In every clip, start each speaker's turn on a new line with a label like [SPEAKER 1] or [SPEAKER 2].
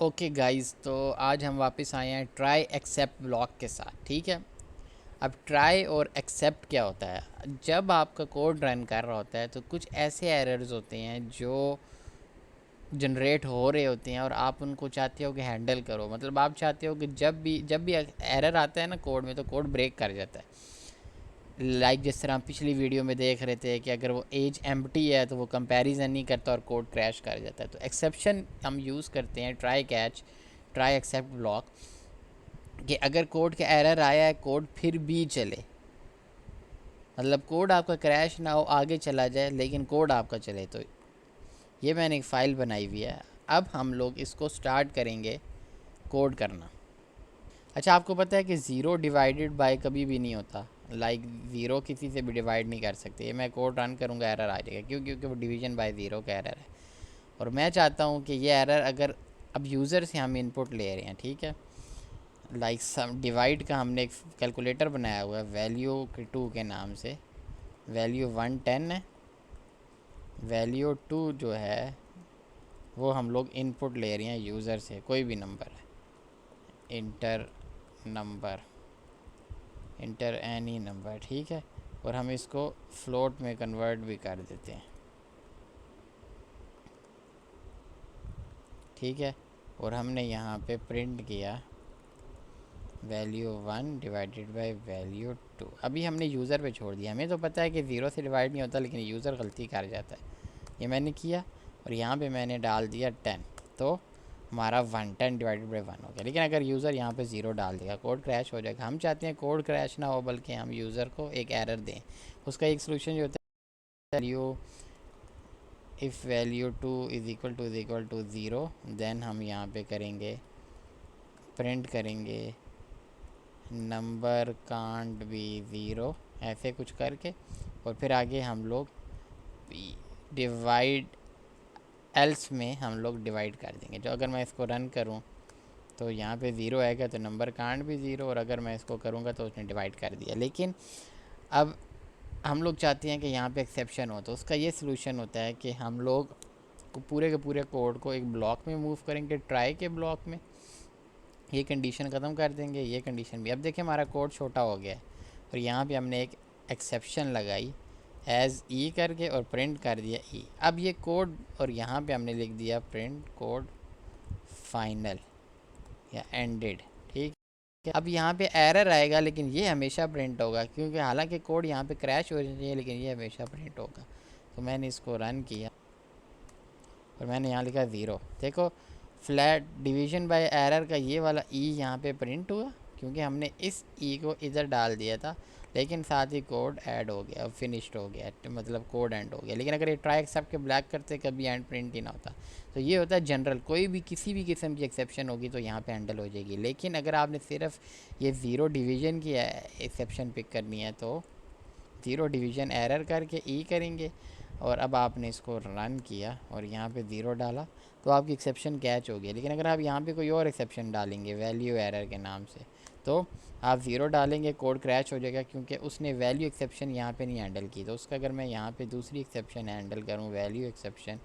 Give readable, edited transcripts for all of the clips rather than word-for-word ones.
[SPEAKER 1] Okay guys, तो आज हम वापस आए हैं ट्राई एक्सेप्ट ब्लॉक के साथ। ठीक है। अब ट्राई और एक्सेप्ट क्या होता है? जब आपका कोड रन कर रहा होता है तो कुछ ऐसे एरर्स होते हैं जो जनरेट हो रहे होते हैं और आप उनको चाहते हो कि हैंडल करो। मतलब आप चाहते हो कि जब भी एरर आता है ना कोड में, तो कोड ब्रेक कर जाता है। जिस तरह हम पिछली वीडियो में देख रहे थे कि अगर वो एज एम्प्टी है तो वो कंपैरिजन नहीं करता और कोड क्रैश कर जाता है। तो एक्सेप्शन हम यूज़ करते हैं try catch, try except block, कि अगर कोड का एरर आया है, कोड फिर भी चले, मतलब कोड आपका क्रैश ना हो, आगे चला जाए लेकिन कोड आपका चले। तो ये मैंने एक फ़ाइल बनाई हुई है। अब हम लोग इसको स्टार्ट करेंगे कोड करना। अच्छा, आपको पता है कि ज़ीरो डिवाइडेड बाय कभी भी नहीं होता। ज़ीरो किसी से भी डिवाइड नहीं कर सकते। ये मैं कोड रन करूँगा, एरर आ जाएगा। क्यों? क्योंकि वो डिवीजन बाय ज़ीरो का एरर है। और मैं चाहता हूँ कि ये एरर, अगर अब यूज़र से हम इनपुट ले रहे हैं, ठीक है, सम डिवाइड का हमने एक कैलकुलेटर बनाया हुआ है वैल्यू के टू के नाम से। वैल्यू 110 है, वैल्यू टू जो है वो हम लोग इनपुट ले रहे हैं यूज़र से, कोई भी नंबर है, inter number, inter any number, ठीक है। और हम इसको फ्लोट में कन्वर्ट भी कर देते हैं, ठीक है। और हमने यहाँ पे प्रिंट किया वैल्यू 1 डिवाइडेड बाय वैल्यू 2। अभी हमने यूज़र पे छोड़ दिया। हमें तो पता है कि ज़ीरो से डिवाइड नहीं होता, लेकिन यूज़र गलती कर जाता है। ये मैंने किया और यहाँ पे मैंने डाल दिया 10। तो हमारा 110 डिवाइडेड बाई 1 हो गया। लेकिन अगर यूज़र यहाँ पे ज़ीरो डाल देगा, कोड क्रैश हो जाएगा। हम चाहते हैं कोड क्रैश ना हो, बल्कि हम यूज़र को एक एरर दें। उसका एक सोल्यूशन जो होता है, value if value two is equal to zero, then हम यहाँ पे करेंगे, प्रिंट करेंगे नंबर कांट बी ज़ीरो, ऐसे कुछ करके। और फिर आगे हम लोग डिवाइड एल्स में हम लोग डिवाइड कर देंगे। जो अगर मैं इसको रन करूं तो यहाँ पे ज़ीरो आएगा, तो नंबर कांट भी ज़ीरो, और अगर मैं इसको करूँगा तो उसने डिवाइड कर दिया। लेकिन अब हम लोग चाहते हैं कि यहाँ पे एक्सेप्शन हो। तो उसका ये सलूशन होता है कि हम लोग पूरे के पूरे कोड को एक ब्लॉक में मूव करेंगे, ट्राई के ब्लॉक में। ये कंडीशन ख़त्म कर देंगे, ये कंडीशन भी। अब देखिए हमारा कोड छोटा हो गया है और यहाँ पे हमने एक एक्सेप्शन लगाई एज ई करके और प्रिंट कर दिया ई। अब ये कोड, और यहाँ पे हमने लिख दिया प्रिंट कोड फाइनल या एंडेड, ठीक है। अब यहाँ पे एरर आएगा, लेकिन ये हमेशा प्रिंट होगा, क्योंकि हालांकि कोड यहाँ पे क्रैश हो जाए, लेकिन ये हमेशा प्रिंट होगा। तो मैंने इसको रन किया और मैंने यहाँ लिखा ज़ीरो। देखो, फ्लैट डिवीजन बाय एरर का ये वाला ई यहाँ पे प्रिंट हुआ, क्योंकि हमने इस ई को इधर डाल दिया था। लेकिन साथ ही कोड ऐड हो गया, फिनिश्ड हो गया, मतलब कोड एंड हो गया। लेकिन अगर ये ट्राई एक्सेप्ट के ब्लैक करते, कभी एंड प्रिंट ही ना होता। तो ये होता है जनरल, कोई भी किसी भी किस्म की एक्सेप्शन होगी तो यहाँ पे हैंडल हो जाएगी। लेकिन अगर आपने सिर्फ ये ज़ीरो डिवीजन की एक्सेप्शन पिक करनी है, तो ज़ीरो डिवीज़न एरर करके ई करेंगे। और अब आपने इसको रन किया और यहाँ पे ज़ीरो डाला तो आपकी एक्सेप्शन कैच हो गया। लेकिन अगर आप यहाँ पे कोई और एक्सेप्शन डालेंगे वैल्यू एरर के नाम से, तो आप ज़ीरो डालेंगे, कोड क्रैश हो जाएगा, क्योंकि उसने वैल्यू एक्सेप्शन यहाँ पे नहीं हैंडल की। तो उसका अगर मैं यहाँ पे दूसरी एक्सेप्शन हैंडल करूँ, value exception,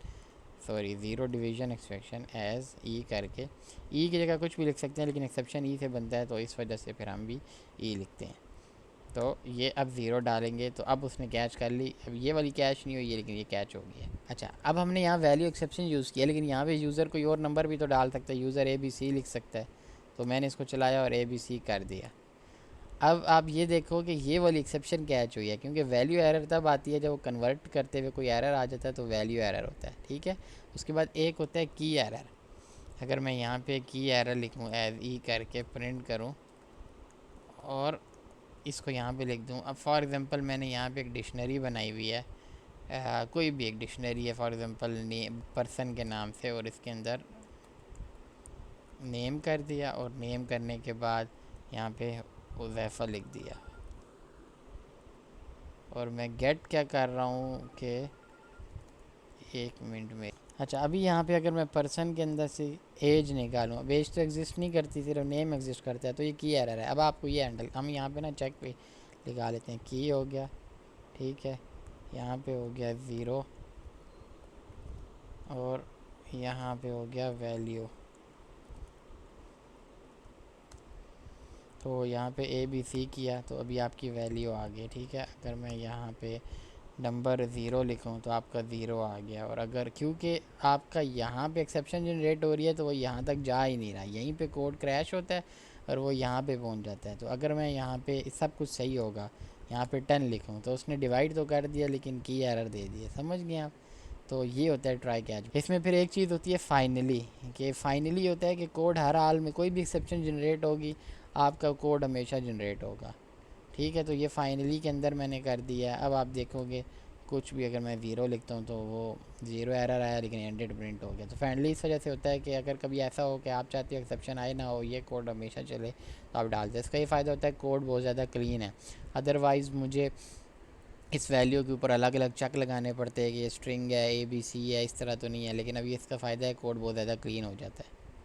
[SPEAKER 1] sorry zero division exception as e करके, ई की जगह कुछ भी लिख सकते हैं, लेकिन एक्सेप्शन ई से बनता है तो इस वजह से फिर हम भी ई लिखते हैं। तो ये अब ज़ीरो डालेंगे तो अब उसने कैच कर ली। अब ये वाली कैच नहीं हुई है, लेकिन ये कैच हो गई है। अच्छा, अब हमने यहाँ वैल्यू एक्सेप्शन यूज़ किया, लेकिन यहाँ पे यूज़र कोई और नंबर भी तो डाल सकता है, यूज़र ए बी सी लिख सकता है। तो मैंने इसको चलाया और ए बी सी कर दिया। अब आप ये देखो कि ये वाली एक्सेप्शन कैच हुई है, क्योंकि वैल्यू एरर तब आती है जब वो कन्वर्ट करते हुए कोई एरर आ जाता है, तो वैल्यू एरर होता है, ठीक है। उसके बाद एक होता है की एरर। अगर मैं यहाँ पे की एरर लिखूँ, एज ई करके प्रिंट करूँ और इसको यहाँ पे लिख दूँ। अब फॉर एग्ज़ाम्पल मैंने यहाँ पे एक डिक्शनरी बनाई हुई है, कोई भी एक डिक्शनरी है, फॉर एग्ज़ाम्पल नेम, पर्सन के नाम से, और इसके अंदर नेम कर दिया, और नेम करने के बाद यहाँ पे उज़ैफ़ा लिख दिया। और मैं गेट क्या कर रहा हूँ कि एक मिनट में, अच्छा, अभी यहाँ पे अगर मैं पर्सन के अंदर से एज निकालूँ, अब एज तो एग्जिस्ट नहीं करती, सिर्फ नेम एग्जिस्ट करता है, तो ये की एरर है। अब आपको ये हैंडल, हम यहाँ पे ना चेक पे लगा लेते हैं, की हो गया, ठीक है। यहाँ पे हो गया ज़ीरो, और यहाँ पे हो गया वैल्यू, तो यहाँ पे ABC किया तो अभी आपकी वैल्यू आ गई, ठीक है। अगर मैं यहाँ पे नंबर ज़ीरो लिखूँ तो आपका ज़ीरो आ गया, और अगर क्योंकि आपका यहाँ पे एक्सेप्शन जनरेट हो रही है तो वो यहाँ तक जा ही नहीं रहा, यहीं पे कोड क्रैश होता है और वो यहाँ पे पहुँच जाता है। तो अगर मैं यहाँ पे सब कुछ सही होगा, यहाँ पे 10 लिखूँ तो उसने डिवाइड तो कर दिया लेकिन की एरर दे दी है, समझ गए आप। तो ये होता है ट्राई कैच। इसमें फिर एक चीज़ होती है फाइनली, कि फाइनली होता है कि कोड हर हाल में कोई भी एक्सेप्शन जनरेट होगी, आपका कोड हमेशा जनरेट होगा, ठीक है। तो ये फाइनली के अंदर मैंने कर दिया है। अब आप देखोगे कुछ भी अगर मैं ज़ीरो लिखता हूँ तो वो ज़ीरो एरर आया लेकिन एंडेड प्रिंट हो गया। तो फाइनली इस वजह से होता है कि अगर कभी ऐसा हो कि आप चाहते हो एक्सेप्शन आए ना हो, ये कोड हमेशा चले, तो आप डालते हैं। इसका ये फ़ायदा होता है कोड बहुत ज़्यादा क्लीन है। अदरवाइज़ मुझे इस वैल्यू के ऊपर अलग अलग चेक लगाने पड़ते हैं कि ये स्ट्रिंग है, ABC है, इस तरह तो नहीं है। लेकिन अभी इसका फ़ायदा है कोड बहुत ज़्यादा क्लीन हो जाता है।